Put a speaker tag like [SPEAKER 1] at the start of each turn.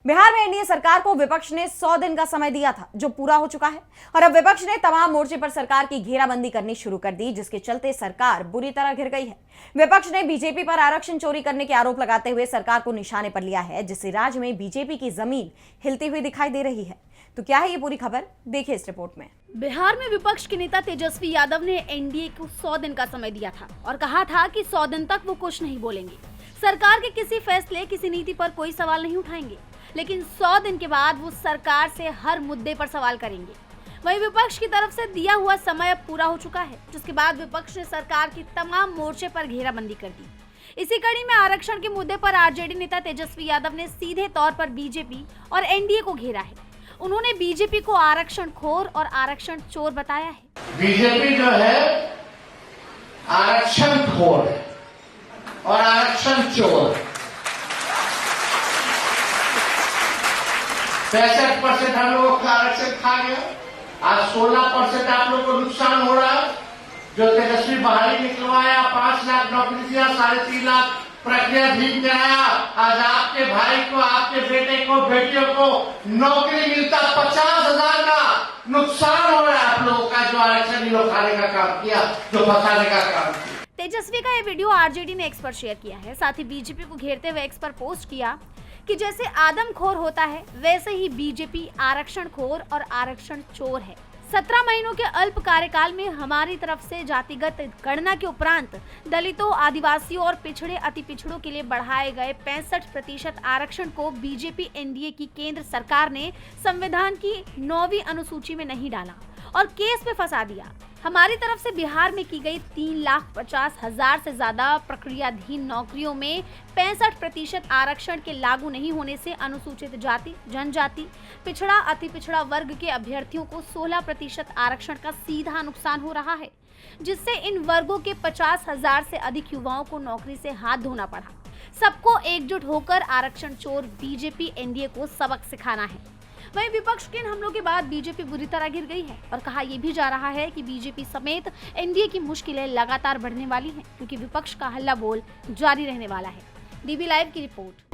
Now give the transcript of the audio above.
[SPEAKER 1] बिहार में एनडीए सरकार को विपक्ष ने 100 दिन का समय दिया था, जो पूरा हो चुका है और अब विपक्ष ने तमाम मोर्चे पर सरकार की घेराबंदी करनी शुरू कर दी, जिसके चलते सरकार बुरी तरह घिर गई है। विपक्ष ने बीजेपी पर आरक्षण चोरी करने के आरोप लगाते हुए सरकार को निशाने पर लिया है, जिससे राज्य में बीजेपी की जमीन हिलती हुई दिखाई दे रही है। तो क्या है ये पूरी खबर, देखिए इस रिपोर्ट में।
[SPEAKER 2] बिहार में विपक्ष के नेता तेजस्वी यादव ने एनडीए को 100 दिन का समय दिया था और कहा था कि 100 दिन तक वो कुछ नहीं बोलेंगे, सरकार के किसी फैसले, किसी नीति पर कोई सवाल नहीं उठाएंगे। लेकिन 100 दिन के बाद वो सरकार से हर मुद्दे पर सवाल करेंगे। वहीं विपक्ष की तरफ से दिया हुआ समय अब पूरा हो चुका है, जिसके बाद विपक्ष ने सरकार की तमाम मोर्चे पर घेराबंदी कर दी। इसी कड़ी में आरक्षण के मुद्दे पर आरजेडी नेता तेजस्वी यादव ने सीधे तौर पर बीजेपी और एनडीए को घेरा है। उन्होंने बीजेपी को आरक्षण खोर और आरक्षण चोर बताया है।
[SPEAKER 3] बीजेपी जो है आरक्षण खोर और आरक्षण चोर। 65% हम लोगों का आरक्षण खा गया, आज 16% आप लोगों को नुकसान हो रहा है। जो तेजस्वी बहाली निकलवाया, 5 लाख नौकरी दिया, 3.5 लाख प्रक्रियाधीन कराया, आज आपके भाई को, आपके बेटे को, बेटियों को नौकरी मिलता 50,000 का नुकसान हो रहा है आप लोगों का, जो आरक्षण इन लोग खाने का काम किया, जो फंसाने का काम किया।
[SPEAKER 2] तेजस्वी का ये वीडियो आरजेडी ने एक्स पर शेयर किया है। साथ ही बीजेपी को घेरते हुए एक्स पर पोस्ट किया कि जैसे आदमखोर होता है, वैसे ही बीजेपी आरक्षण खोर और आरक्षण चोर है। 17 महीनों के अल्प कार्यकाल में हमारी तरफ से जातिगत गणना के उपरांत दलितों, आदिवासियों और पिछड़े अति पिछड़ों के लिए बढ़ाए गए 65% आरक्षण को बीजेपी एनडीए की केंद्र सरकार ने संविधान की 9वीं अनुसूची में नहीं डाला और केस में फंसा दिया। हमारी तरफ से बिहार में की गई 3,50,000 से ज्यादा प्रक्रियाधीन नौकरियों में 65% आरक्षण के लागू नहीं होने से अनुसूचित जाति, जनजाति, पिछड़ा, अति पिछड़ा वर्ग के अभ्यर्थियों को 16% आरक्षण का सीधा नुकसान हो रहा है, जिससे इन वर्गों के 50,000 से अधिक युवाओं को नौकरी से हाथ धोना पड़ा। सबको एकजुट होकर आरक्षण चोर बीजेपी एनडीए को सबक सिखाना है। वहीं विपक्ष के इन हमलों के बाद बीजेपी बुरी तरह गिर गई है और कहा यह भी जा रहा है कि बीजेपी समेत एनडीए की मुश्किलें लगातार बढ़ने वाली हैं, क्योंकि विपक्ष का हल्ला बोल जारी रहने वाला है। डीबी लाइव की रिपोर्ट।